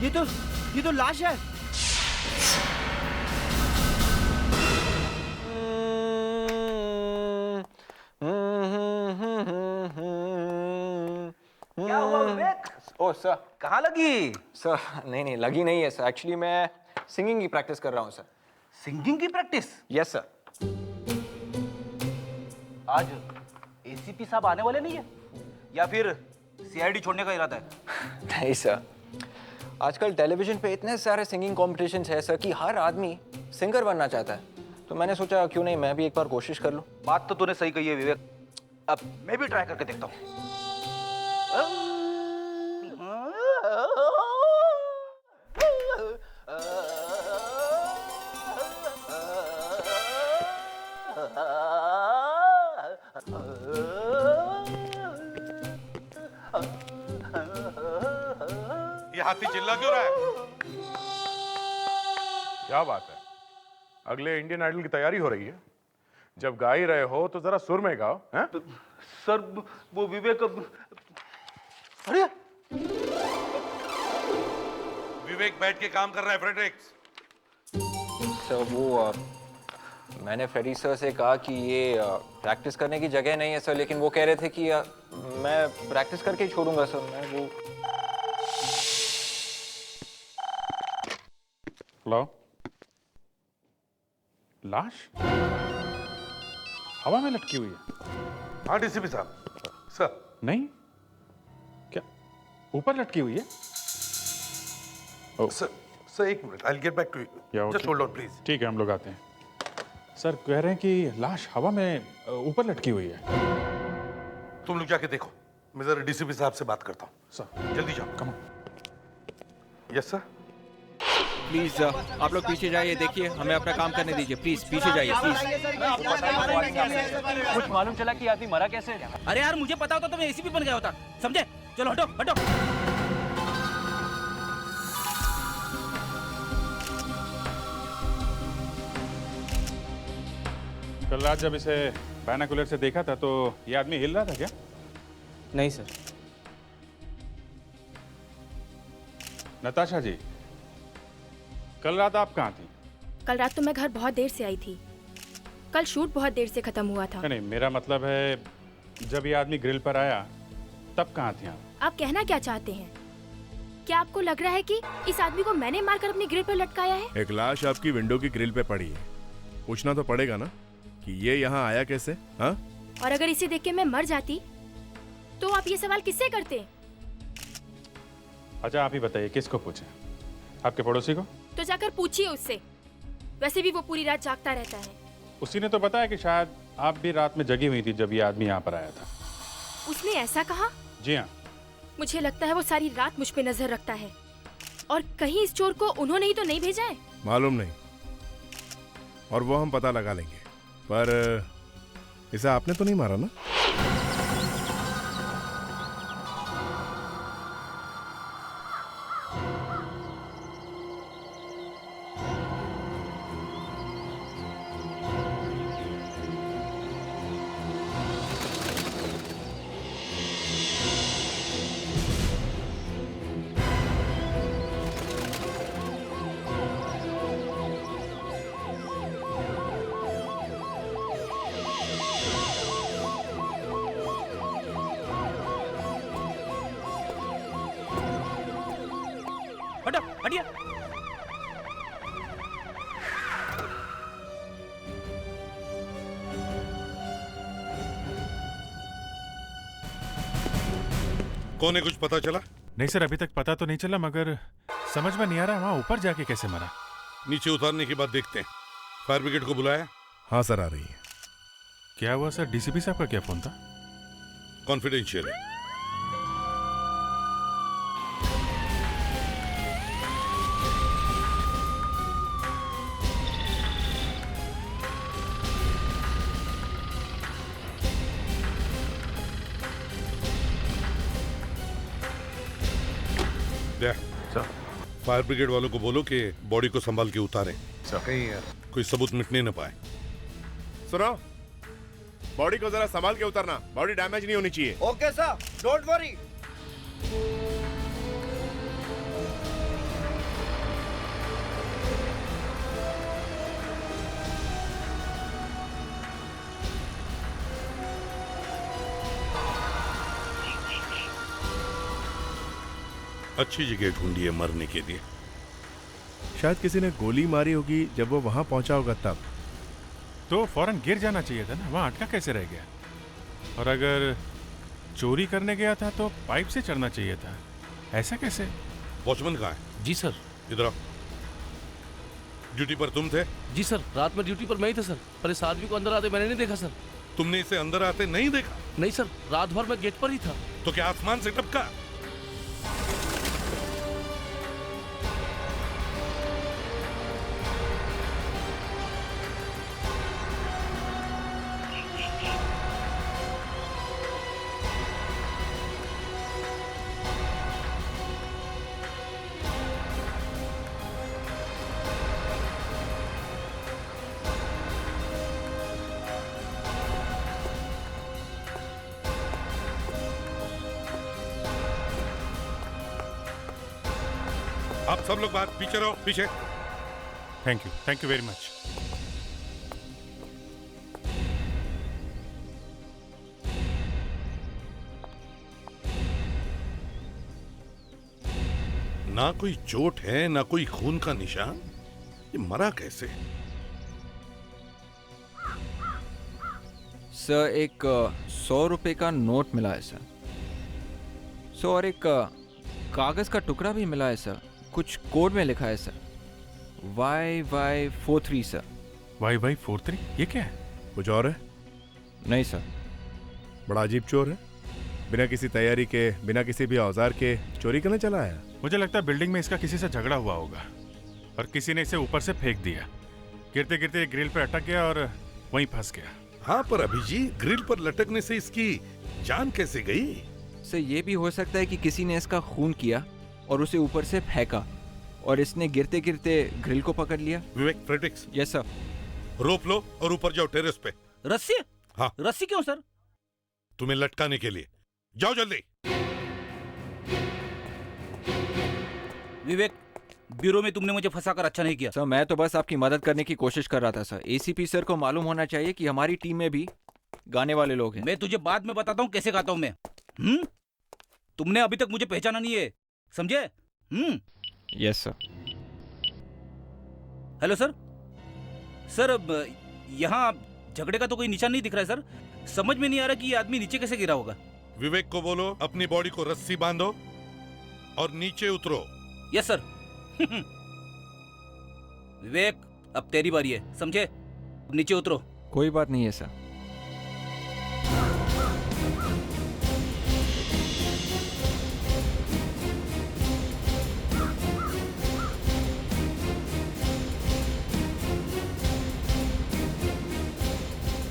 ये तो लाश है। क्या हुआ विवेक? ओ सर। कहाँ लगी? सर नहीं लगी नहीं है सर, एक्चुअली मैं सिंगिंग की प्रैक्टिस कर रहा हूँ सर। सिंगिंग की प्रैक्टिस? Yes sir. आज एसीपी साहब आने वाले नहीं है या फिर सीआईडी छोड़ने का इरादा है? नहीं सर, आजकल टेलीविजन पे इतने सारे सिंगिंग कॉम्पिटिशन्स है सर कि हर आदमी सिंगर बनना चाहता है, तो मैंने सोचा क्यों नहीं मैं भी एक बार कोशिश कर लूँ। बात तो तूने सही कही है विवेक, अब मैं भी ट्राई करके देखता हूँ। ये हाथी चिल्ला क्यों रहा है? क्या बात है, अगले इंडियन आइडल की तैयारी हो रही है, जब गा ही रहे हो तो जरा सुर में गाओ। हैं? सर वो विवेक, अरे विवेक बैठ के काम कर रहा है फ्रेडरिक्स। सर वो मैंने फ्रेडी सर से कहा कि ये प्रैक्टिस करने की जगह नहीं है सर, लेकिन वो कह रहे थे कि मैं प्रैक्टिस करके ही छोड़ूंगा सर। मैं वो हेलो, लाश हवा में लटकी हुई है? हाँ डीसीपी साहब। सर नहीं, क्या ऊपर लटकी हुई है? सर एक minute, I will get back to you, just hold on please. ठीक है, हम लोग आते हैं। सर कह रहे हैं कि लाश हवा में ऊपर लटकी हुई है। तुम लोग जाके देखो, मैं जरा डीसीपी साहब से बात करता हूँ। सर जल्दी जाओ। Come on. Yes sir. Please आप लोग पीछे जाइए, देखिए हमें अपना काम करने दीजिए। प्लीज पीछे जाइए प्लीज। कुछ मालूम चला कि आदमी मरा कैसे? अरे यार मुझे पता होता तो मैं एसीपी बन गया होता, समझे? चलो हटो हटो। कल रात जब इसे बायनाकुलर से देखा था तो ये आदमी हिल रहा था क्या? नहीं सर। नताशा जी, कल रात आप कहाँ थी? कल रात तो मैं घर बहुत देर से आई थी। कल शूट बहुत देर से खत्म हुआ था। नहीं, मेरा मतलब है जब ये आदमी ग्रिल पर आया तब कहाँ थी आप? आप कहना क्या चाहते हैं? क्या आपको लग रहा है कि इस आदमी को मैंने मारकर अपनी ग्रिल पर लटकाया है? एक लाश आपकी विंडो की ग्रिल पे पड़ी है, पूछना तो पड़ेगा ना कि ये यहाँ आया कैसे? हाँ? और अगर इसे देख के मैं मर जाती तो आप ये सवाल किससे करते? अच्छा आप ही बताइए, किसको पूछे? आपके पड़ोसी को? तो जाकर पूछिए उससे, वैसे भी वो पूरी रात जागता रहता है। उसी ने तो बताया कि शायद आप भी रात में जगी हुई थी जब ये आदमी यहाँ पर आया था। उसने ऐसा कहा? जी हाँ। मुझे लगता है वो सारी रात मुझ पे नजर रखता है, और कहीं इस चोर को उन्होंने ही तो नहीं भेजा है। मालूम नहीं, और वो हम पता लगा लेंगे, पर इसे आपने तो नहीं मारा ना? हटो हटिए। कौन है, कुछ पता चला? नहीं सर, अभी तक पता तो नहीं चला, मगर समझ में नहीं आ रहा वहाँ ऊपर जाके कैसे मरा। नीचे उतारने के बाद देखते हैं। फायर ब्रिगेड को बुलाया? हाँ सर, आ रही है। क्या हुआ सर? डीसीपी साहब का क्या फोन था? कॉन्फिडेंशियल है। फायर ब्रिगेड वालों को बोलो कि बॉडी को संभाल के उतारें, कहीं कोई सबूत मिटने न पाए। सुनो, बॉडी को जरा संभाल के उतारना, बॉडी डैमेज नहीं होनी चाहिए। Okay sir, don't worry. अच्छी जगह ढूंढी है मरने के लिए। शायद किसी ने गोली मारी होगी जब वो वहां पहुंचा होगा तब। तो फौरन गिर जाना चाहिए था ना, वहां अटका कैसे रह गया? और अगर चोरी करने गया था तो पाइप से चढ़ना चाहिए था, ऐसा कैसे? वॉचमैन कहाँ है? जी सर। इधर आओ। ड्यूटी पर तुम थे? जी सर, रात में ड्यूटी पर मैं ही था सर, पर इस आदमी को अंदर आते मैंने नहीं देखा सर। तुमने इसे अंदर आते नहीं देखा? नहीं सर, रात भर मैं गेट पर ही था। तो क्या आसमान से टपका? आप सब लोग बाहर, पीछे रहो, पीछे। Thank you very much. ना कोई चोट है, ना कोई खून का निशान। ये मरा कैसे? सर एक 100 रुपए का नोट मिला है सर। और एक कागज का टुकड़ा भी मिला है सर, कुछ कोड में लिखा है सर, YY43 सर। YY43 ये क्या है? कुछ और है? नहीं सर। बड़ा अजीब चोर है, बिना किसी तैयारी के, बिना किसी भी औजार के चोरी करने चला आया। मुझे लगता है बिल्डिंग में इसका किसी से झगड़ा हुआ होगा और किसी ने इसे ऊपर से फेंक दिया। गिरते गिरते ग्रिल पे अटक गया और वहीं फंस गया। हाँ, पर अभिजीत, ग्रिल पर लटकने से इसकी जान कैसे गई? सर ये भी हो सकता है कि किसी ने इसका खून किया और उसे ऊपर से फेंका और इसने गिरते गिरते ग्रिल को पकड़ लिया। विवेक, फ्रेडरिक्स, यस सर। रोप लो और ऊपर जाओ टेरेस पे। रस्सी? हाँ। रस्सी क्यों सर? तुम्हें लटकाने के लिए। जाओ जल्दी। विवेक, ब्यूरो में तुमने मुझे फंसाकर अच्छा नहीं किया। सर मैं तो बस आपकी मदद करने की कोशिश कर रहा था सर। एसीपी सर को मालूम होना चाहिए कि हमारी टीम में भी गाने वाले लोग हैं। मैं तुझे बाद में बताता हूँ कैसे गाता हूँ मैं। तुमने अभी तक मुझे पहचाना नहीं है, समझे? Yes sir. Hello sir. Sir अब यहाँ झगड़े का तो कोई निशान नहीं दिख रहा है सर। समझ में नहीं आ रहा कि ये आदमी नीचे कैसे गिरा होगा। विवेक को बोलो अपनी बॉडी को रस्सी बांधो और नीचे उतरो। Yes sir. विवेक, अब तेरी बारी है, समझे? अब नीचे उतरो। कोई बात नहीं है सर।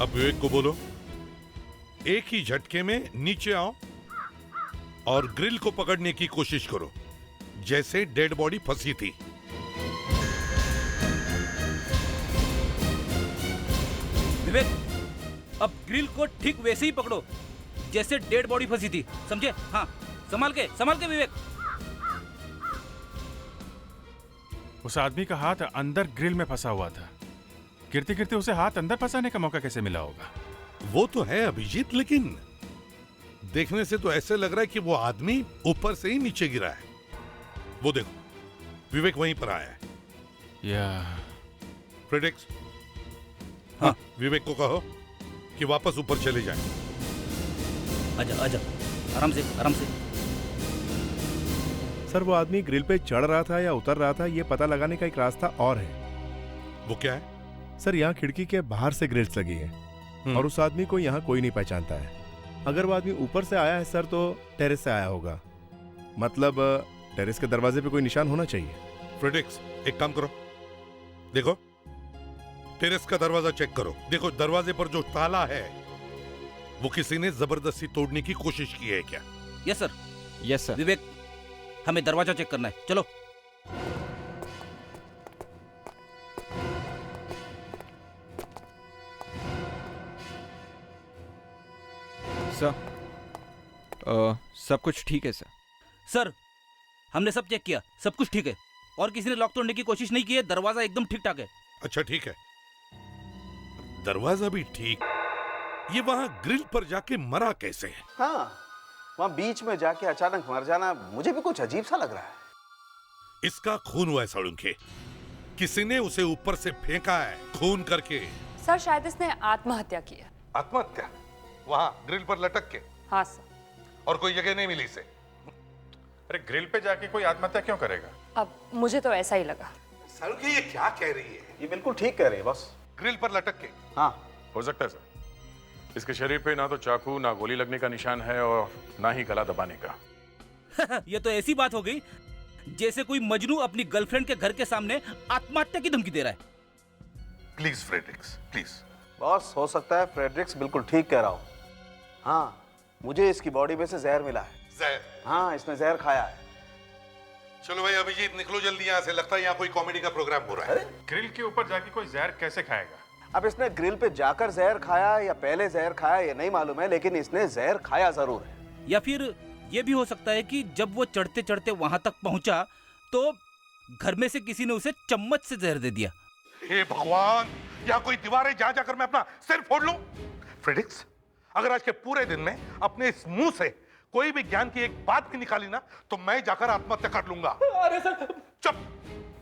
अब विवेक को बोलो एक ही झटके में नीचे आओ और ग्रिल को पकड़ने की कोशिश करो जैसे डेड बॉडी फंसी थी। विवेक, अब ग्रिल को ठीक वैसे ही पकड़ो जैसे डेड बॉडी फंसी थी, समझे? हाँ, संभाल के विवेक। उस आदमी का हाथ अंदर ग्रिल में फंसा हुआ था। गिरते गिरते उसे हाथ अंदर फंसाने का मौका कैसे मिला होगा? वो तो है अभिजीत, लेकिन देखने से तो ऐसे लग रहा है कि वो आदमी ऊपर से ही नीचे गिरा है। वो देखो, विवेक वहीं पर आया है। या फ्रेडरिक्स, हाँ, विवेक को कहो कि वापस ऊपर चले जाएं। आजा, आराम से। सर वो आदमी ग्रिल पे चढ़ रहा था या उतर रहा था, ये पता लगाने का एक रास्ता और है। वो क्या है? सर यहाँ खिड़की के बाहर से ग्रिल्स लगी है और उस आदमी को यहाँ कोई नहीं पहचानता है। अगर वो आदमी ऊपर से आया है सर तो टेरेस से आया होगा, मतलब टेरेस के दरवाजे पे कोई निशान होना चाहिए। फ्रेडरिक्स, एक काम करो, देखो टेरेस का दरवाजा चेक करो। देखो दरवाजे पर जो ताला है वो किसी ने जबरदस्ती तोड़ने की कोशिश की है क्या? Yes sir. Yes sir. Vivek, हमें दरवाजा चेक करना है, चलो। सर सब कुछ ठीक है सर। सर, हमने सब चेक किया, सब कुछ ठीक है और किसी ने लॉक तोड़ने की कोशिश नहीं की है। दरवाजा एकदम ठीक ठाक है। अच्छा ठीक है, दरवाजा भी ठीक। ये वहां ग्रिल पर जाके मरा कैसे है? हाँ, वहां बीच में जाके अचानक मर जाना मुझे भी कुछ अजीब सा लग रहा है। इसका खून हुआ है सड़ुंखे, किसी ने उसे ऊपर से फेंका है खून करके। सर शायद इसने आत्महत्या की है। आत्महत्या? वहां ग्रिल पर लटक के? हाँ सर। और कोई जगह नहीं मिली इसे? अरे ग्रिल पे जाके कोई आत्महत्या क्यों करेगा? अब मुझे तो ऐसा ही लगा। सड़ुंखे ये क्या कह रही है? ये बिल्कुल ठीक कह रही है बॉस। ग्रिल पर लटक के? हाँ हो सकता है सर। इसके शरीर पे ना तो चाकू ना गोली लगने का निशान है और ना ही गला दबाने का। ये तो ऐसी बात हो गई जैसे कोई मजनू अपनी गर्लफ्रेंड के घर के सामने आत्महत्या की धमकी दे रहा है। Please Fredericks please. बॉस, हो सकता है फ्रेडरिक्स बिल्कुल ठीक कह रहा हो। हाँ, मुझे इसकी बॉडी में से जहर मिला है। जहर? हाँ, इसने जहर खाया है। चलो भाई अभिजीत निकलो जल्दी यहाँ से, लगता है यहाँ कोई कॉमेडी का प्रोग्राम हो रहा है। ग्रिल के ऊपर जाके कोई जहर कैसे खाएगा? अब इसने ग्रिल पे जाकर जहर खाया या पहले जहर खाया ये नहीं मालूम है, लेकिन इसने जहर खाया जरूर है। या फिर ये भी हो सकता है कि जब वो चढ़ते चढ़ते वहां तक पहुंचा तो घर में से किसी ने उसे चम्मच से जहर दे दिया। हे भगवान, यहाँ कोई दीवार है जहाँ जाकर मैं अपना सिर फोड़ लूं? फ्रेडरिक्स, अगर आज के पूरे दिन में अपने इस मुंह से कोई भी ज्ञान की एक बात भी निकाली ना तो मैं जाकर आत्महत्या कर लूंगा। अरे सर! चुप!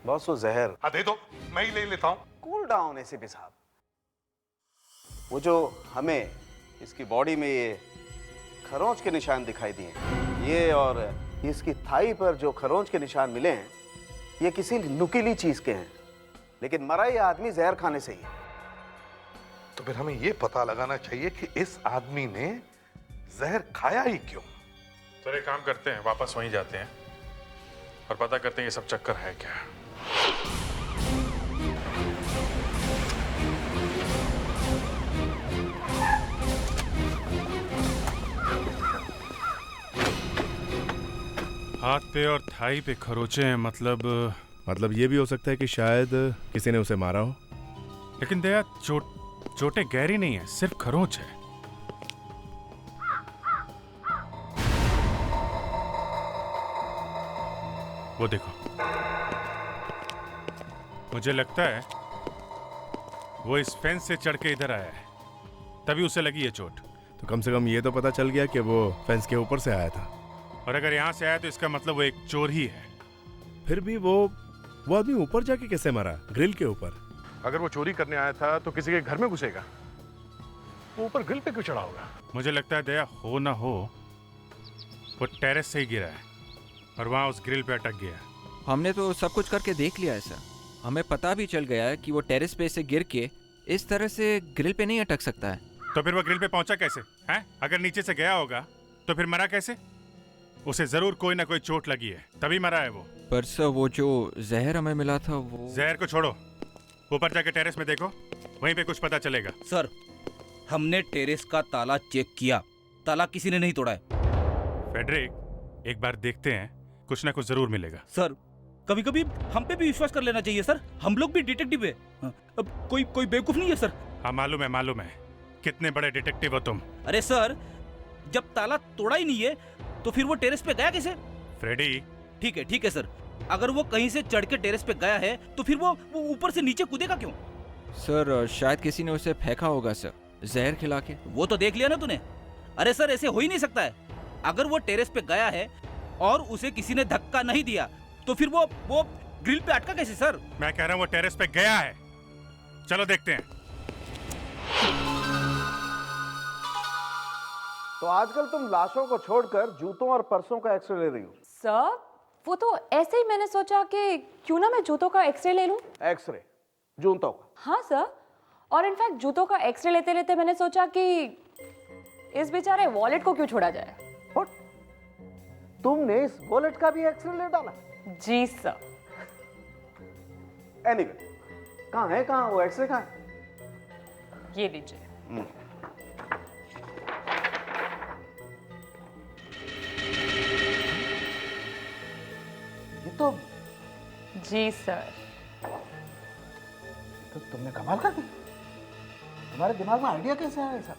बॉस, वो जहर हाँ दे दो, मैं ही ले लेता हूँ। कूल डाउन एसीपी साहब। वो जो हमें इसकी बॉडी में ये खरोंच के निशान दिखाई दिए, ये और इसकी थाई पर जो खरोंच के निशान मिले हैं, ये किसी नुकीली चीज के हैं, लेकिन मरा ये आदमी जहर खाने से ही है। तो फिर हमें ये पता लगाना चाहिए कि इस आदमी ने जहर खाया ही क्यों। तो एक काम करते हैं, वापस वहीं जाते हैं और पता करते हैं ये सब चक्कर है क्या। हाथ पे और थाई पे खरोचे हैं, मतलब ये भी हो सकता है कि शायद किसी ने उसे मारा हो। लेकिन दया चोटें गहरी नहीं है, सिर्फ खरोच है। वो देखो, मुझे लगता है वो इस फेंस से चढ़ के इधर आया है, तभी उसे लगी ये चोट। तो कम से कम ये तो पता चल गया कि वो फेंस के ऊपर से आया था। और अगर यहाँ से आया तो इसका मतलब वो एक चोर ही है। फिर भी वो आदमी ऊपर जाके कैसे मरा, ग्रिल के ऊपर? अगर वो चोरी करने आया था तो किसी के घर में घुसेगा, वो ऊपर ग्रिल पे क्यों चढ़ा होगा? मुझे लगता है दया, हो ना हो वो टेरेस से ही गिरा है और वहां उस ग्रिल पे अटक गया। हमने तो सब कुछ करके देख लिया है सर। हमें पता भी चल गया है कि वो टेरेस पे से गिर के इस तरह से ग्रिल पे नहीं अटक सकता है। तो फिर वो ग्रिल पे पहुंचा कैसे हैं? अगर नीचे से गया होगा तो फिर मरा कैसे? उसे जरूर कोई ना कोई चोट लगी है, तभी मरा है वो। पर सर वो जो जहर हमें मिला था वो... जहर को छोड़ो, ऊपर जाके टेरेस में देखो, वहीं पे कुछ पता चलेगा। सर, हमने टेरेस का ताला चेक किया, ताला किसी ने नहीं तोड़ा है। फेडरिक, एक बार देखते हैं, कुछ ना कुछ जरूर मिलेगा। सर, कभी कभी हम पे भी विश्वास कर लेना चाहिए सर, हम लोग भी डिटेक्टिव है। अब कोई बेवकूफ नहीं है सर। हाँ मालूम है, कितने बड़े डिटेक्टिव हो तुम। अरे सर, जब ताला तोड़ा ही नहीं है तो फिर वो टेरेस पे गया कैसे? फ्रेडी, ठीक है सर, अगर वो कहीं से चढ़ के टेरेस पे गया है तो फिर वो ऊपर से नीचे कूदेगा क्यों? सर शायद किसी ने उसे फेंका होगा सर, जहर खिला के। वो तो देख लिया ना तूने। अरे सर, ऐसे हो ही नहीं सकता है। अगर वो टेरेस पे गया है और उसे किसी ने धक्का नहीं दिया तो फिर वो ग्रिल पे अटका कैसे सर? मैं कह रहा हूँ वो टेरेस पे गया है, चलो देखते हैं। तो आजकल तुम लाशों को छोड़कर जूतों और पर्सों का एक्सरे ले रही हो। सर, वो तो ऐसे ही मैंने सोचा कि क्यों ना मैं जूतों का एक्सरे ले लूं। एक्सरे जूतों का? हाँ सर, और इनफैक्ट जूतों का एक्सरे लेते लेते मैंने सोचा कि इस बेचारे वॉलेट को क्यों छोड़ा जाए। What? तुमने इस वॉलेट का भी एक्सरे ले डाला? जी सर। एनीवे, कहाँ वो एक्सरे कहाँ है? ये लीजिए। ये तो जी सर। तो तुमने कमाल कर दी। तुम्हारे दिमाग में आइडिया कैसे आया सब?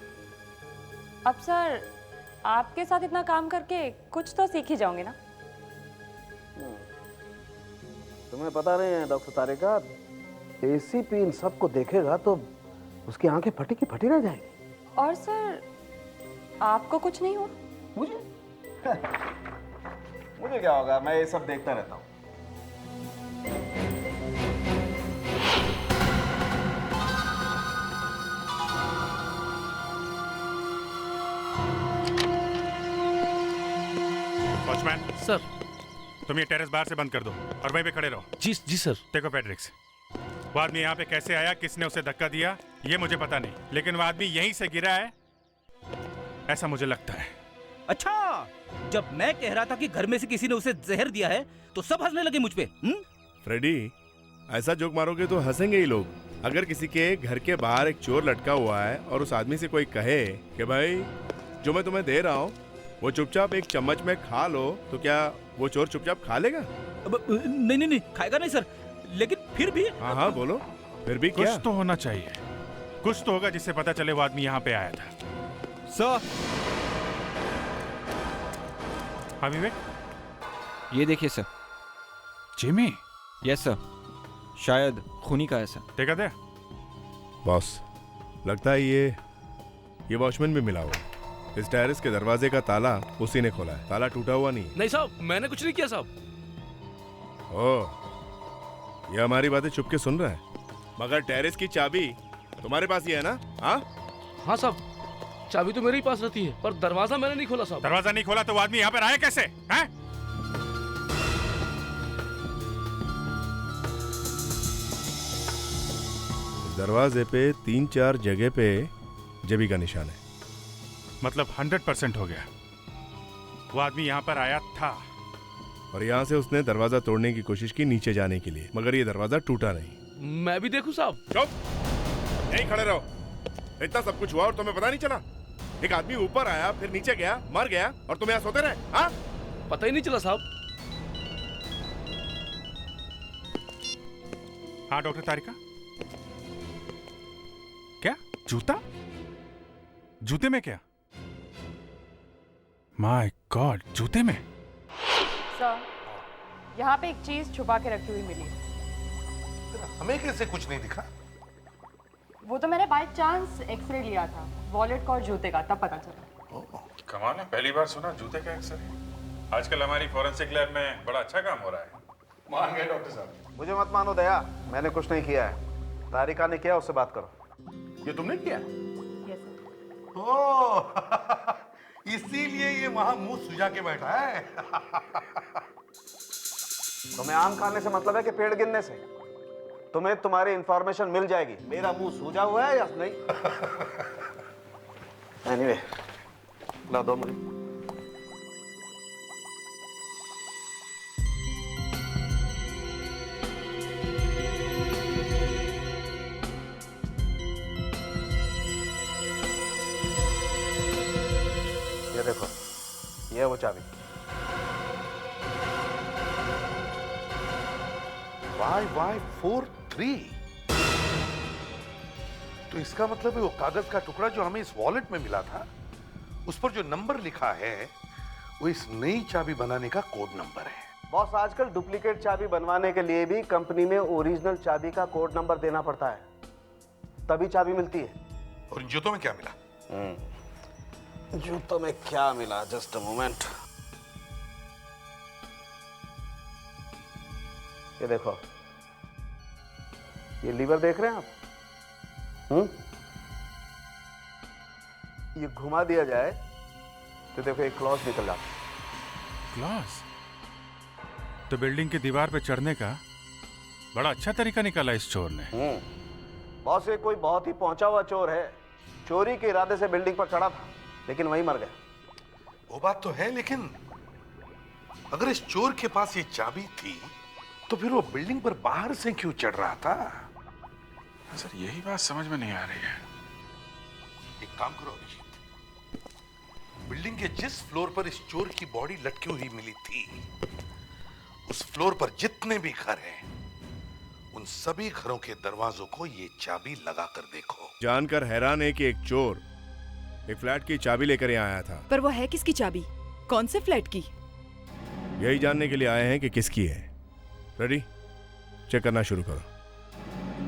अब सर, आपके साथ इतना काम करके कुछ तो सीख ही जाओगे ना। तुम्हें पता नहीं है डॉक्टर तारिका, एसीपी इन सबको देखेगा तो उसकी आंखें फटी की फटी रह जाएगी। और सर, आपको कुछ नहीं हुआ? मुझे मुझे क्या होगा, मैं ये सब देखता रहता हूँ। Watchman sir. तुम ये टेरेस बाहर से बंद कर दो और वहीं पे खड़े रहो। जी जी सर। देखो पेड्रिक्स, वो आदमी यहाँ पे कैसे आया, किसने उसे धक्का दिया, ये मुझे पता नहीं, लेकिन वो आदमी यहीं से गिरा है, ऐसा मुझे लगता है। अच्छा, जब मैं कह रहा था कि घर में से किसी ने उसे जहर दिया है तो सब हंसने लगे मुझ पे। फ्रेडी, ऐसा जोक मारोगे तो हंसेंगे ही लोग। अगर किसी के घर के बाहर एक चोर लटका हुआ है और उस आदमी से कोई कहे कि भाई जो मैं तुम्हें दे रहा हूँ वो चुपचाप एक चम्मच में खा लो, तो क्या वो चोर चुपचाप खा लेगा? नहीं नहीं नहीं, खाएगा नहीं सर, लेकिन फिर भी। हाँ हाँ बोलो, फिर भी कुछ क्या? तो होना चाहिए, कुछ तो होगा जिससे पता चले वो आदमी यहाँ पे आया था। सर, हाँ विवेक, ये देखिए सर। जिमी? यस सर, शायद खूनी का है सर। देखा दे बॉस, लगता है ये वॉचमैन भी मिला हुआ। इस टेरेस के दरवाजे का ताला उसी ने खोला है, ताला टूटा हुआ नहीं। नहीं साहब, मैंने कुछ नहीं किया साहब। ओह, ये हमारी बातें चुप के सुन रहा है, मगर टेरेस की चाबी तुम्हारे पास ही है ना? हाँ हाँ साहब, चाबी तो मेरे ही पास रहती है, पर दरवाजा मैंने नहीं खोला साहब। दरवाजा नहीं खोला तो वो आदमी यहाँ पर आया कैसे? हैं? दरवाजे पे 3-4 जगह पे जेबी का निशान है। मतलब 100% हो गया, वो आदमी यहाँ पर आया था और यहाँ से उसने दरवाजा तोड़ने की कोशिश की नीचे जाने के लिए, मगर ये दरवाजा टूटा नहीं। मैं भी देखूं साहब? चुप, यहीं खड़े रहो। इतना सब कुछ हुआ और तुम्हें पता नहीं चला? एक आदमी ऊपर आया, फिर नीचे गया, मर गया, और तुम यहाँ सोते रहे? हाँ, पता ही नहीं चला साहब। हाँ डॉक्टर तारिका, क्या जूता? जूते में क्या? माय गॉड, जूते में? सर, यहाँ पे एक चीज छुपा के रखी हुई मिली। हमें कैसे कुछ नहीं दिखा? वो तो मैंने बाय चांस एक्सरे लिया था, वॉलेट का और जूते का, तब पता चला। कमाल है, पहली बार सुना जूते का एक्सरे। आजकल हमारी फॉरेंसिक लैब में बड़ा अच्छा काम हो रहा है। मान गए डॉक्टर साहब। मुझे मत मानो दया, मैंने कुछ नहीं किया है। तारिका ने किया, उससे बात करो। ये तुमने किया? Yes sir. ओह, इसीलिए ये वहां मुंह सुझा के बैठा है। तुम्हें आम खाने से मतलब है कि पेड़ गिनने से? तुम्हें तुम्हारी इंफॉर्मेशन मिल जाएगी। मेरा मुंह सूजा हुआ है या नहीं? एनीवे, ला दो मुझे। ये देखो, ये है वो चाबी। YY43। तो इसका मतलब है वो कागज का टुकड़ा जो हमें इस वॉलेट में मिला था, उस पर जो नंबर लिखा है वो इस नई चाबी बनाने का कोड नंबर है। बॉस, आजकल डुप्लीकेट चाबी बनवाने के लिए भी कंपनी में ओरिजिनल चाबी का कोड नंबर देना पड़ता है, तभी चाबी मिलती है। और इन जूतों में क्या मिला? जूतों में क्या मिला? Just a moment. ये देखो, ये लीवर देख रहे हैं आप? ये घुमा दिया जाए तो देखो एक क्लॉज निकल जाता है। क्लॉज? तो बिल्डिंग की दीवार पे चढ़ने का बड़ा अच्छा तरीका निकाला इस चोर ने। बॉस, ये कोई बहुत ही पहुंचा हुआ चोर है। चोरी के इरादे से बिल्डिंग पर चढ़ा था, लेकिन वहीं मर गया। वो बात तो है, लेकिन अगर इस चोर के पास ये चाबी थी तो फिर वो बिल्डिंग पर बाहर से क्यों चढ़ रहा था? सर, यही बात समझ में नहीं आ रही है। एक काम करो अभिजीत, बिल्डिंग के जिस फ्लोर पर इस चोर की बॉडी लटकी हुई मिली थी, उस फ्लोर पर जितने भी घर हैं, उन सभी घरों के दरवाजों को ये चाबी लगा कर देखो। जानकर हैरान है कि एक चोर एक फ्लैट की चाबी लेकर यहाँ आया था। पर वो है किसकी चाबी? कौन से फ्लैट की? यही जानने के लिए आए हैं कि किसकी है। रेडी? चेक करना शुरू करो।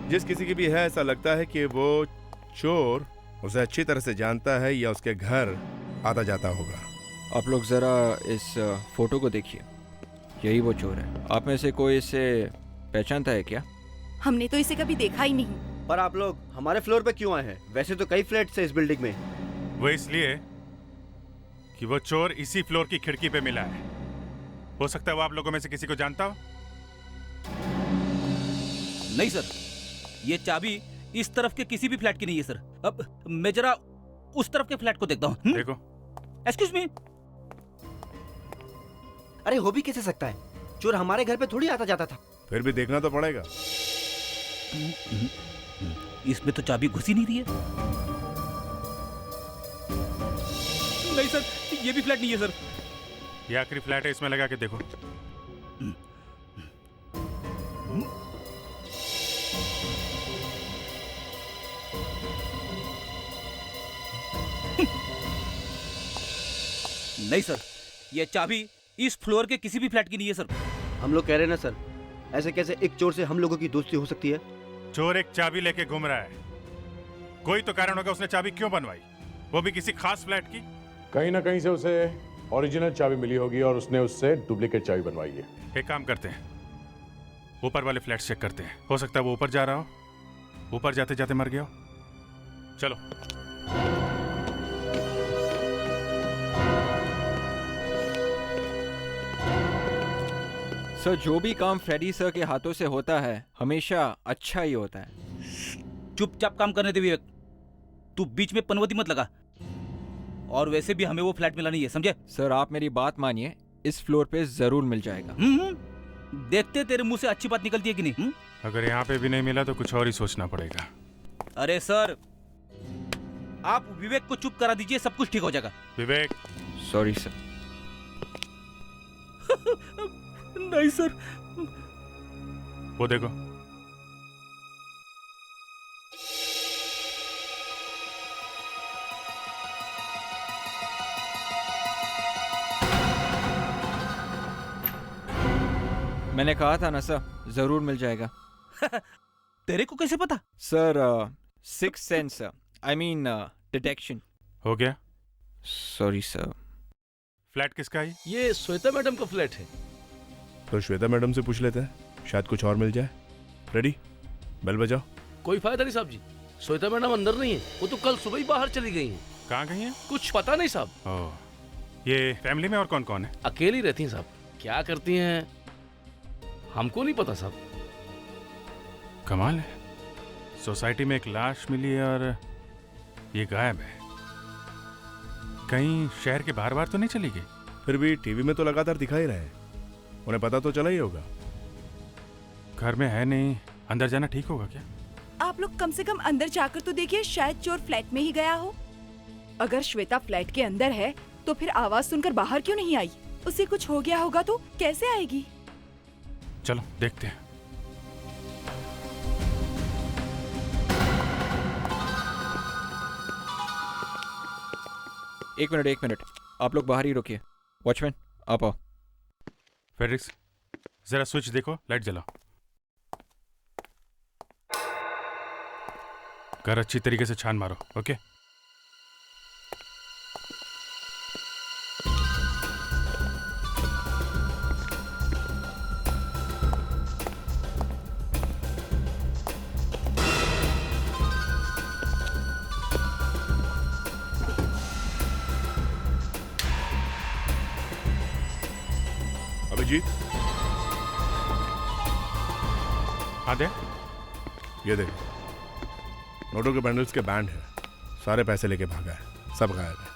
जिस किसी की भी है, ऐसा लगता है कि वो चोर उसे अच्छी तरह से जानता है या उसके घर आता जाता होगा। आप लोग ज़रा इस फोटो को देखिए, यही वो चोर है। आप में से कोई इसे पहचानता है क्या? हमने तो इसे कभी देखा ही नहीं। पर आप लोग हमारे फ्लोर पे क्यों आए हैं? वैसे तो कई फ्लैट्स हैं इस बिल्डिंग में। वो इसलिए कि वो चोर इसी फ्लोर की खिड़की पे मिला है। हो सकता है वो आप लोगों में से किसी को जानता हो। नहीं सर, ये चाबी इस तरफ के किसी भी फ्लैट की नहीं है सर। अब मैं जरा उस तरफ के फ्लैट को देखता हूँ। देखो। Excuse me. अरे हो भी कैसे सकता है? चोर हमारे घर पे थोड़ी आता जाता था। फिर भी देखना तो पड़ेगा। इसमें तो चाबी घुसी नहीं रही है। नहीं सर, ये भी फ्लैट नहीं है सर। ये आखिरी फ्लैट है, इसमें लगा के देखो। नहीं सर, ये चाबी इस फ्लोर के किसी भी फ्लैट की नहीं है सर। हम लोग कह रहे हैं ना सर, ऐसे कैसे एक चोर से हम लोगों की दोस्ती हो सकती है? चोर एक चाबी लेके घूम रहा है, कोई तो कारण होगा उसने चाबी क्यों बनवाई, वो भी किसी खास फ्लैट की। कहीं ना कहीं से उसे ओरिजिनल चाबी मिली होगी और उसने उससे डुप्लीकेट चाबी बनवाई है। एक काम करते हैं, ऊपर वाले फ्लैट चेक करते हैं। हो सकता है वो ऊपर जा रहा हो, ऊपर जाते जाते मर गया हो। चलो। सर, जो भी काम फ्रेडी सर के हाथों से होता है हमेशा अच्छा ही होता है। चुपचाप काम करने दे विवेक, तू बीच में पनवती मत लगा। और वैसे भी हमें वो फ्लैट मिला नहीं है, समझे? सर, आप मेरी बात मानिए, इस फ्लोर पे जरूर मिल जाएगा। देखते तेरे मुंह से अच्छी बात निकलती है कि नहीं। अगर यहाँ पे भी नहीं मिला तो कुछ और ही सोचना पड़ेगा। अरे सर, आप विवेक को चुप करा दीजिए, सब कुछ ठीक हो जाएगा। विवेक। Sorry sir. नहीं सर। वो देखो। मैंने कहा था ना सर, जरूर मिल जाएगा। तेरे को कैसे पता? Sir, six sense, I mean detection. हो गया? Sorry sir. फ्लैट किसका है? ये श्वेता मैडम का फ्लैट है। तो श्वेता मैडम से पूछ लेते हैं, शायद कुछ और मिल जाए। रेडी, बेल बजाओ। कोई फायदा नहीं साहब जी, श्वेता मैडम अंदर नहीं है, वो तो कल सुबह ही बाहर चली गई हैं। कहाँ गई हैं? कुछ पता नहीं साहब। ओह, ये फैमिली में और कौन कौन है? अकेली रहती हैं साहब, क्या करती हैं हमको नहीं पता साहब। कमाल है, सोसाइटी में एक लाश मिली है और ये गायब है। कहीं शहर के बाहर बाहर तो नहीं चली गई? फिर भी टीवी में तो लगातार दिखा ही रहे हैं, उन्हें पता तो चला ही होगा। घर में है नहीं, अंदर जाना ठीक होगा क्या? आप लोग कम से कम अंदर जाकर तो देखिए, शायद चोर फ्लैट में ही गया हो। अगर श्वेता फ्लैट के अंदर है तो फिर आवाज सुनकर बाहर क्यों नहीं आई? उसे कुछ हो गया होगा तो कैसे आएगी? चलो देखते हैं। एक मिनट, आप लोग बाहर ही रुकिए। वॉचमैन, आप आओ। फेड्रिक्स, जरा स्विच देखो, लाइट जलाओ। घर अच्छी तरीके से छान मारो, ओके? अभिजीत, हाँ दे। ये देख, नोटों के बंडल्स के बैंड है, सारे पैसे लेके भागा है, सब गायब है।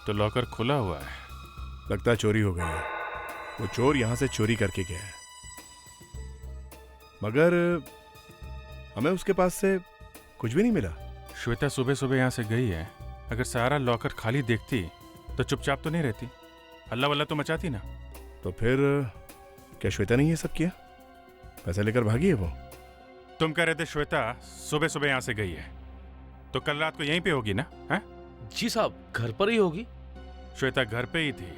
तो लॉकर खुला हुआ है। लगता है चोरी हो गई है। वो चोर यहां से चोरी करके गया है, मगर हमें उसके पास से कुछ भी नहीं मिला। श्वेता सुबह सुबह यहाँ से गई है, अगर सारा लॉकर खाली देखती तो चुपचाप तो नहीं रहती, हल्ला वल्ला तो मचाती ना। तो फिर क्या श्वेता ने ये सब किया? पैसे लेकर भागी है वो? तुम कह रहे थे श्वेता सुबह सुबह यहाँ से गई है, तो कल रात को यहीं पे होगी ना? है? जी साहब, घर पर ही होगी। श्वेता घर पे ही थी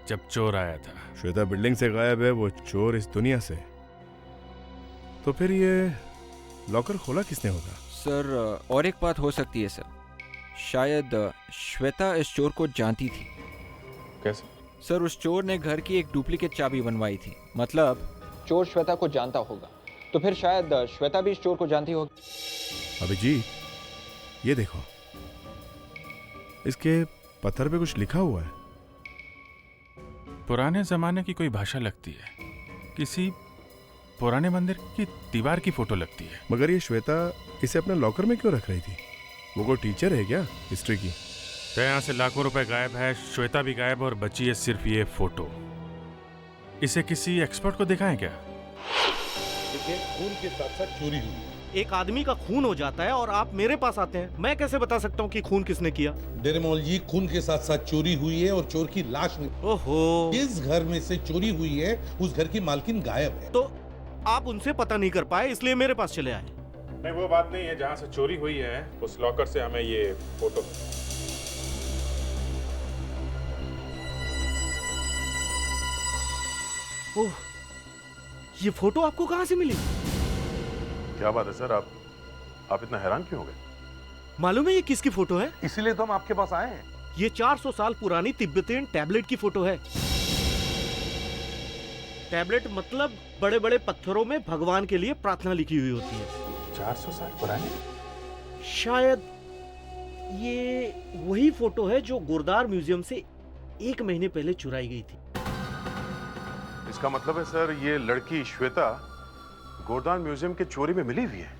जब चोर आया था। श्वेता बिल्डिंग से गायब है, वो चोर इस दुनिया से। तो फिर ये लॉकर खोला किसने होगा? सर, और एक बात हो सकती है सर। शायद श्वेता इस चोर को जानती थी। कैसे? सर, उस चोर ने घर की एक डुप्लीकेट चाबी बनवाई थी। मतलब चोर श्वेता को जानता होगा, तो फिर शायद श्वेता भी इस चोर को जानती होगी। अभिजीत, ये देखो, इसके पत्थर पे कुछ लिखा हुआ है। पुराने जमाने की कोई भाषा लगती है, किसी पुराने मंदिर की दीवार की फोटो लगती है। मगर ये श्वेता इसे अपने लॉकर में क्यों रख रही थी? वो कोई टीचर है क्या हिस्ट्री की? तो यहाँ से लाखों रुपए गायब है, श्वेता भी गायब और बची है सिर्फ ये फोटो। इसे किसी एक्सपर्ट को दिखाएं क्या? देखिए, खून के साथ साथ चोरी हुई। एक आदमी का खून हो जाता है और आप मेरे पास आते हैं, मैं कैसे बता सकता हूँ कि खून किसने किया? डेरेमोल जी, खून के साथ साथ चोरी हुई है और चोर की लाश नहीं। ओहो, जिस घर में से चोरी हुई है उस घर की मालकिन गायब है। तो आप उनसे पता नहीं कर पाए इसलिए मेरे पास चले आए। नहीं, वो बात नहीं है। जहाँ से चोरी हुई है उस लॉकर से हमें ये फोटो। ओह, ये फोटो आपको कहाँ से मिली? क्या बात है सर, आप इतना हैरान क्यों हो गए? मालूम है ये किसकी फोटो है? इसीलिए तो हम आपके पास आए हैं। ये 400 साल पुरानी तिब्बतियन टैबलेट की फोटो है। टैबलेट मतलब बड़े बड़े पत्थरों में भगवान के लिए प्रार्थना लिखी हुई होती है। 400 साल पुरानी? शायद ये वही फोटो है जो गुरदार म्यूजियम से 1 महीने पहले चुराई गई थी। इसका मतलब है सर, ये लड़की श्वेता गोरदान म्यूजियम के चोरी में मिली हुई है,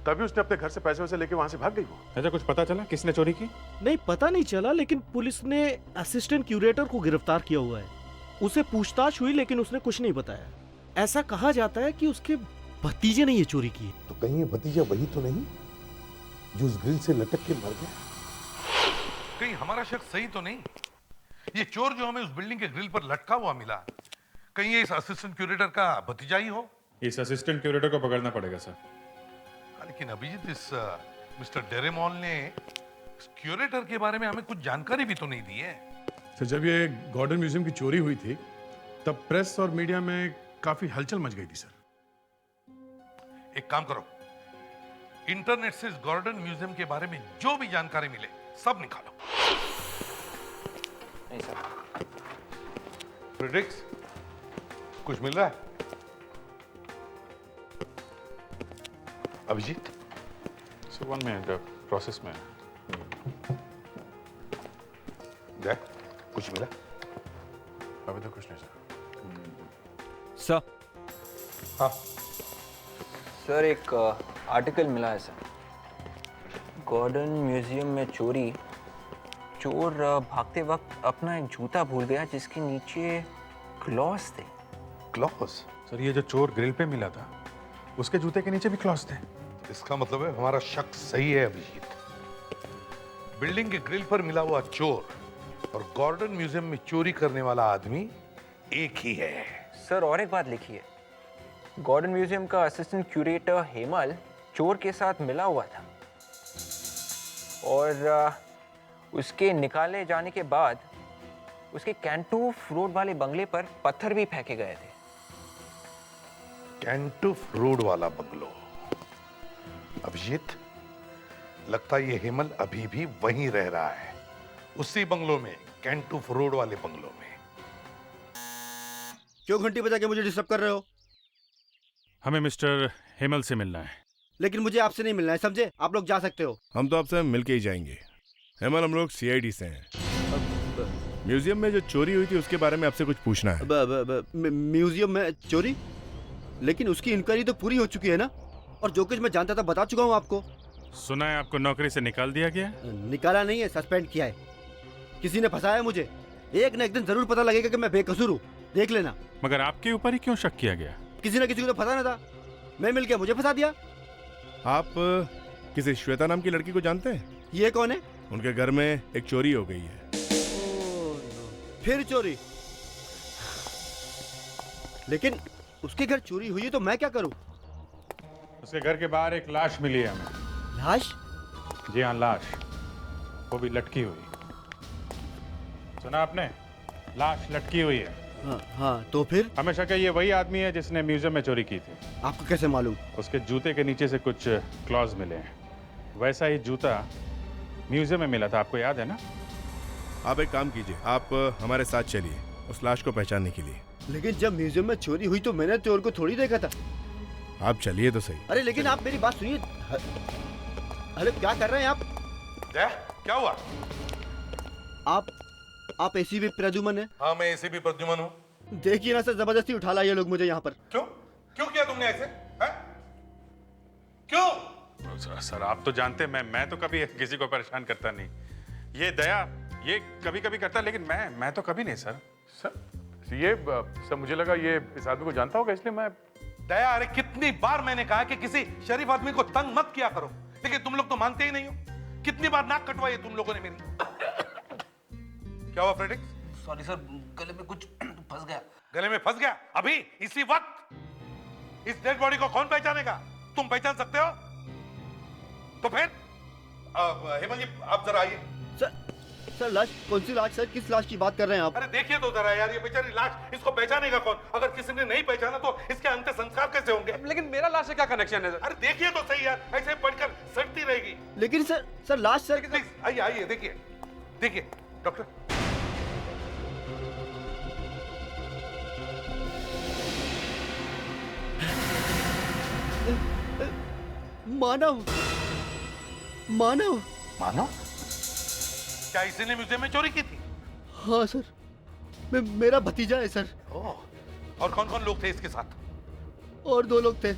तभी उसने अपने घर से पैसे वैसे लेके वहां से भाग गई वो। ऐसा कुछ पता चला किसने चोरी की? नहीं, पता नहीं चला, लेकिन पुलिस ने असिस्टेंट क्यूरेटर को गिरफ्तार किया हुआ है। उसे पूछताछ हुई लेकिन उसने कुछ नहीं बताया। ऐसा कहा जाता है कि उसके भतीजे ने ये चोरी की। तो कहीं ये भतीजा वही तो नहीं जो उस ग्रिल से लटक के मर गया? कहीं हमारा शक सही तो नहीं? ये चोर जो हमें उस बिल्डिंग के ग्रिल पर लटका हुआ मिला, कहीं ये इस असिस्टेंट क्यूरेटर का भतीजा ही हो? इस असिस्टेंट क्यूरेटर को पकड़ना पड़ेगा सर। लेकिन अभिजीत, इस मिस्टर डेरेमोल ने इस क्यूरेटर के बारे में हमें कुछ जानकारी भी तो नहीं दी है। सर, जब ये गॉर्डन म्यूजियम की चोरी हुई थी तब प्रेस और मीडिया में काफी हलचल मच गई थी सर। एक काम करो, इंटरनेट से इस गॉर्डन म्यूजियम के बारे में जो भी जानकारी मिले सब निकालो। नहीं सर। फ्रेडरिक्स, कुछ मिल रहा है? अभिजीत, सर 1 मिनट, प्रोसेस में। जय, कुछ मिला? अभी तो कुछ नहीं सर। सर। हाँ सर, एक आर्टिकल मिला है सर। गॉर्डन म्यूजियम में चोरी। चोर भागते वक्त अपना एक जूता भूल गया जिसके नीचे क्लॉज थे। क्लॉज? सर, ये जो चोर ग्रिल पे मिला था उसके जूते के नीचे भी क्लॉज थे। इसका मतलब है हमारा शक सही है अभिजीत। बिल्डिंग के ग्रिल पर मिला हुआ चोर और गॉर्डन म्यूजियम में चोरी करने वाला आदमी एक ही है। सर, और एक बात लिखी है, गॉर्डन म्यूजियम का असिस्टेंट क्यूरेटर हेमल चोर के साथ मिला हुआ था और उसके निकाले जाने के बाद उसके कैंटूफ रोड वाले बंगले पर पत्थर भी फेंके गए थे। कैंटूफ रोड वाला बंगलो? अभिजीत, लगता है ये हेमल अभी भी वहीं रह रहा है, उसी बंगलों में, कैंटूफ रोड वाले बंगलों में। क्यों घंटी बजा के मुझे डिस्टर्ब कर रहे हो? हमें मिस्टर हेमल से मिलना है। लेकिन मुझे आपसे नहीं मिलना है, समझे? आप लोग जा सकते हो। हम तो आपसे मिलके ही जाएंगे। हेमल, हम लोग सीआईडी से हैं। म्यूजियम में जो चोरी हुई थी उसके बारे में आपसे कुछ पूछना है। म्यूजियम में चोरी? लेकिन उसकी इंक्वायरी तो पूरी हो चुकी है ना, और जो कुछ मैं जानता था बता चुका हूँ आपको। सुना है आपको नौकरी से निकाल दिया गया? निकाला नहीं है, सस्पेंड किया है। किसी ने फंसाया मुझे। एक न एक दिन जरूर पता लगेगा कि मैं बेकसूर हूँ, देख लेना। मगर आपके ऊपर ही क्यों शक किया गया? किसी न किसी को तो फंसाना था, मैं मिल गया, मुझे फंसा दिया। आप किसी श्वेता नाम की लड़की को जानते हैं? ये कौन है? उनके घर में एक चोरी हो गई है। फिर चोरी? लेकिन उसके घर चोरी हुई है तो मैं क्या करूं? उसके घर के बाहर एक लाश मिली है हमें। लाश? जी हाँ, लाश, वो भी लटकी हुई। सुना आपने? लाश लटकी हुई है। हाँ, तो फिर? हमें शक है ये वही आदमी है जिसने म्यूजियम में चोरी की थी। आपको कैसे मालूम? उसके जूते के नीचे से कुछ क्लॉज मिले हैं। वैसा ही जूता म्यूजियम में मिला था, आपको याद है ना? आप एक काम कीजिए, आप हमारे साथ चलिए उस लाश को पहचानने के लिए। लेकिन जब म्यूजियम में चोरी हुई तो मैंने चोर को थोड़ी देखा था। आप चलिए तो सही। अरे लेकिन आप मेरी बात सुनिए। अरे क्या कर रहे हैं आप? क्या हुआ? आप एसीपी प्रद्युमन है? हाँ, मैं एसीपी प्रद्युमन हूँ। देखिए ना सर, जबरदस्ती उठा लाए ये लोग मुझे यहाँ पर। क्यों किया तुमने ऐसे? क्यों? सर आप तो जानते हैं मैं तो कभी किसी को परेशान करता नहीं। ये दया ये कभी कभी करता, लेकिन मैं तो कभी नहीं सर। सर मुझे लगा ये इस आदमी को जानता होगा, इसलिए मैं। दया, अरे कितनी बार मैंने कहा कि किसी शरीफ आदमी को तंग मत किया करो, लेकिन तुम लोग तो मानते ही नहीं हो। कितनी बार नाक कटवाई है तुम लोगों ने मेरी। क्या हुआ फ्रेडिक्स? सॉरी सर, गले में कुछ फंस गया। गले में फंस गया? अभी इसी वक्त? इस डेड बॉडी को कौन पहचानेगा? तुम पहचान सकते हो? तो फिर हेमंत जी आप जरा आइए। सर लाश? कौन सी लाश सर? किस लाश की बात कर रहे हैं आप? अरे देखिए तो जरा यार, ये बेचारी लाश, इसको पहचानेगा कौन? अगर किसी ने नहीं पहचाना तो इसके अंतिम संस्कार कैसे होंगे? लेकिन मेरा लाश से क्या कनेक्शन है? अरे देखिए तो सही यार, ऐसे पढ़कर सड़ती रहेगी। लेकिन सर लाश सर। आइए आइए, देखिए डॉक्टर। मानव। क्या इसी ने म्यूजियम में चोरी की थी? हाँ सर, मेरा भतीजा है सर। और कौन कौन लोग थे इसके साथ? और 2 लोग थे।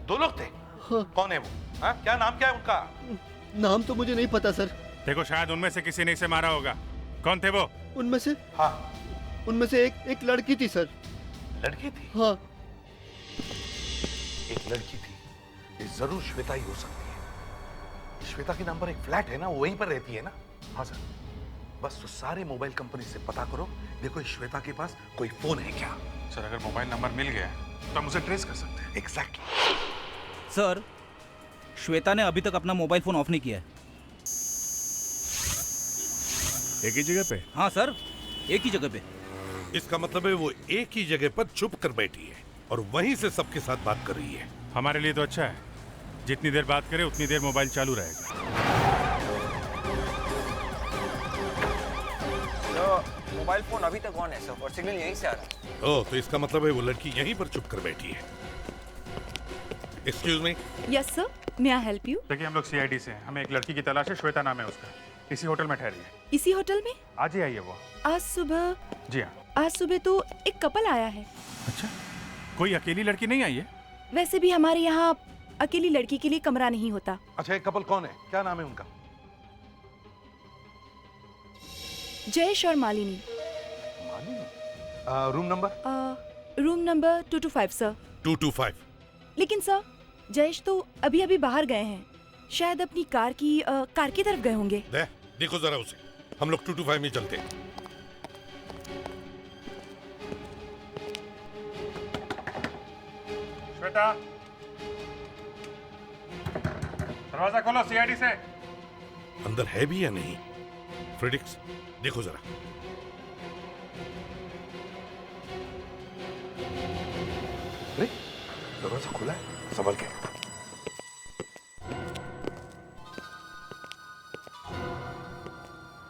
2 लोग थे? हाँ। कौन है वो? हाँ? क्या नाम क्या है उनका? नाम तो मुझे नहीं पता सर। देखो शायद उनमें से किसी ने इसे मारा होगा। कौन थे वो? उनमें से? हाँ, उनमें से एक लड़की थी सर। लड़की थी? हाँ, एक लड़की थी। ये जरूर श्वेता ही हो सकती है। श्वेता के नाम पर एक फ्लैट है ना, वो वहीं पर रहती है ना? हाँ सर। बस तो सारे मोबाइल कंपनी से पता करो, देखो इस श्वेता के पास कोई फोन है क्या? सर अगर मोबाइल नंबर मिल गया तो हम उसे ट्रेस कर सकते हैं। एग्जैक्टली। सर, श्वेता ने अभी तक अपना मोबाइल फोन ऑफ नहीं किया है। एक ही जगह पे? हाँ सर, एक ही जगह पे। इसका मतलब है वो एक ही जगह पर चुप कर बैठी है और वहीं से सबके साथ बात कर रही है। हमारे लिए तो अच्छा है, जितनी देर बात करे उतनी देर मोबाइल चालू रहेगा। तो मोबाइल फोन अभी तक ऑन है सर, और सिग्नल यहीं से आ रहा है। ओह, तो इसका मतलब है वो लड़की यहीं पर चुप कर बैठी है। Excuse me. Yes sir, may I help you? देखिए हम लोग सीआईडी से हैं, हमें एक लड़की की तलाश है, श्वेता नाम है उसका। इसी होटल में ठहरी है। इसी होटल में? आज ही आई है वो। आज सुबह? जी हाँ। आज सुबह तो एक कपल आया है। अच्छा, कोई अकेली लड़की नहीं आई है? वैसे भी हमारे यहाँ अकेली लड़की के लिए कमरा नहीं होता। अच्छा, एक कपल कौन है? क्या नाम है उनका? जयेश और Malini. Room number? Room number 225 sir. 225। लेकिन सर, जयेश तो अभी बाहर गए हैं, शायद अपनी कार की तरफ गए होंगे। देखो जरा उसे, हम लोग 225 में चलते हैं। श्वेता, दरवाजा खोलो सीआईडी से। अंदर है भी या नहीं? फ्रेडिक्स, देखो जरा। अरे, दरवाजा खुला है, संभल के।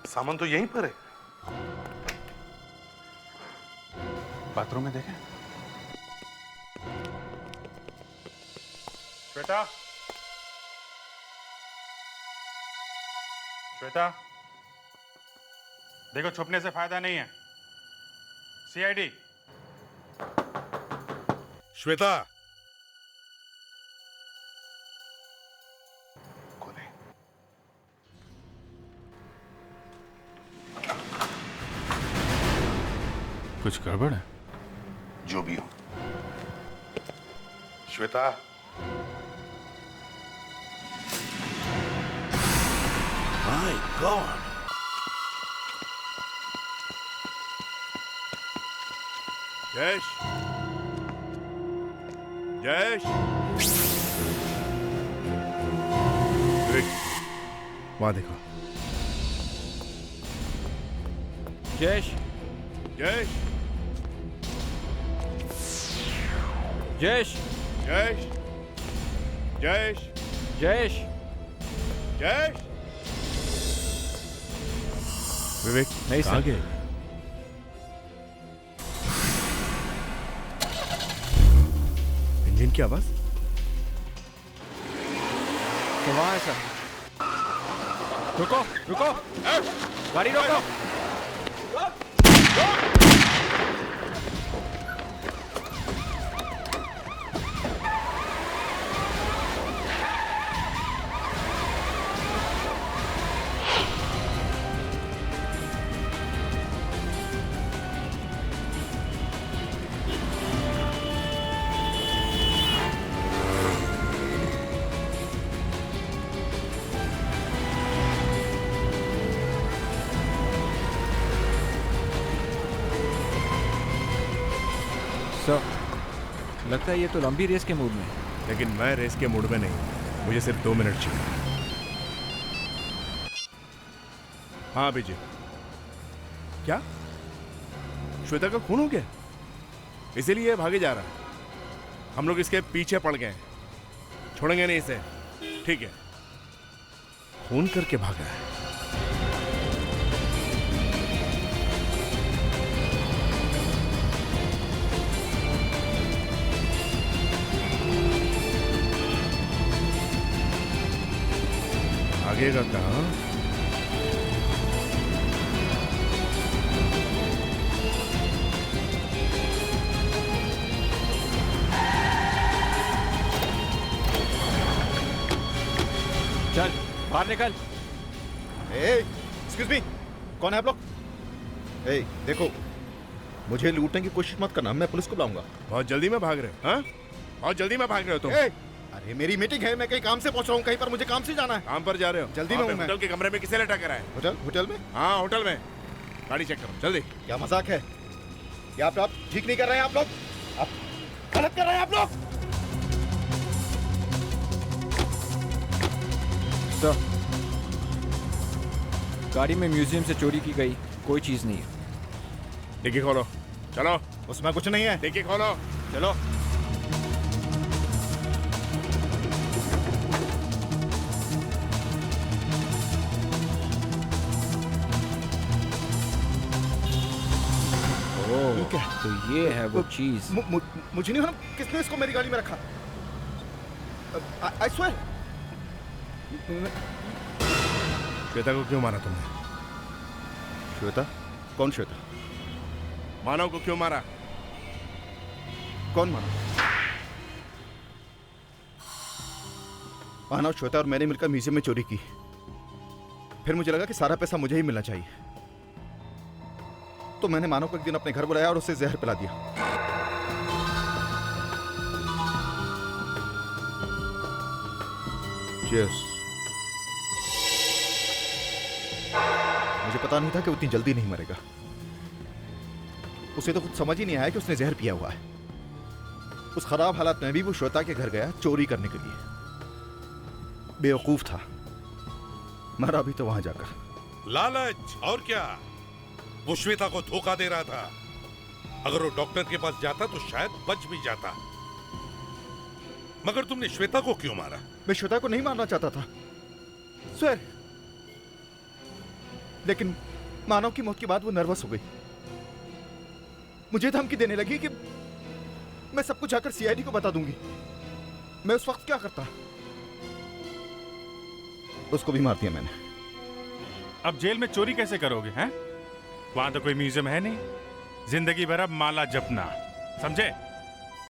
सामान तो यहीं पर है। बाथरूम में देखें। श्वेता, श्वेता, देखो छुपने से फायदा नहीं है। सीआईडी। श्वेता। कुछ गड़बड़ है? जो भी हो। श्वेता। My God. जयेश, जयेश, वहां देखो। जयेश, जयेश, जयेश, जयेश, जयेश, जयेश, जयेश। विवेक नहीं कहाँ सर। गए? इंजन की आवाज? तो वहाँ है सर। रुको रुको, गाड़ी रोको। सर, लगता है ये तो लंबी रेस के मूड में है। लेकिन मैं रेस के मूड में नहीं, मुझे सिर्फ 2 मिनट चाहिए। हाँ अभिजीत, क्या श्वेता का खून हो गया? इसीलिए ये भागे जा रहा है। हम लोग इसके पीछे पड़ गए, छोड़ेंगे नहीं इसे। ठीक है, खून करके भागा है। भागेगा कहाँ? चल बाहर निकल। एक्सक्यूज मी, कौन है आप लोग? देखो, मुझे लूटने की कोशिश मत करना, मैं पुलिस को बुलाऊंगा। बहुत जल्दी में भाग रहे हो? हाँ, बहुत जल्दी में भाग रहे हो तुम। अरे मेरी मीटिंग है, मैं कहीं काम से पहुंच रहा हूँ, कहीं पर मुझे काम से जाना है। काम पर जा रहे हो? जल्दी में हूँ मैं। होटल के कमरे में किसे लेटा कर आए? होटल में? हाँ होटल में। गाड़ी चेक करो जल्दी। क्या मजाक है? क्या आप ठीक नहीं कर रहे हैं? आप लोग आप गलत कर रहे हैं आप लोग। सर, गाड़ी में म्यूजियम से चोरी की गई कोई चीज नहीं है। डिक्की खोलो, चलो। उसमें कुछ नहीं है। डिक्की खोलो, चलो। ओह, तो ये है वो चीज। मुझे नहीं मालूम किसने इसको मेरी गाड़ी में रखा। I swear. श्वेता को क्यों मारा तुमने? श्वेता? कौन श्वेता? मानव को क्यों मारा? कौन मानव? मानव, श्वेता और मैंने मिलकर म्यूजियम में चोरी की। फिर मुझे लगा कि सारा पैसा मुझे ही मिलना चाहिए, तो मैंने मानव को एक दिन अपने घर बुलाया और उसे जहर पिला दिया। Cheers। मुझे पता नहीं था कि उतनी जल्दी नहीं मरेगा। उसे तो कुछ समझ ही नहीं आया कि उसने जहर पिया हुआ है। उस खराब हालत में भी वो श्वेता के घर गया चोरी करने के लिए। बेवकूफ था, मरा भी तो वहां जाकर। लालच और क्या? वो श्वेता को धोखा दे रहा था। अगर वो डॉक्टर के पास जाता तो शायद बच भी जाता। मगर तुमने श्वेता को क्यों मारा? मैं श्वेता को नहीं मारना चाहता था सर, लेकिन मानव की मौत के बाद वो नर्वस हो गई। मुझे धमकी देने लगी कि मैं सब कुछ जाकर सीआईडी को बता दूंगी। मैं उस वक्त क्या करता? उसको भी मार दिया मैंने। अब जेल में चोरी कैसे करोगे हैं? वहां तो कोई म्यूजियम है नहीं। जिंदगी भर अब माला जपना, समझे?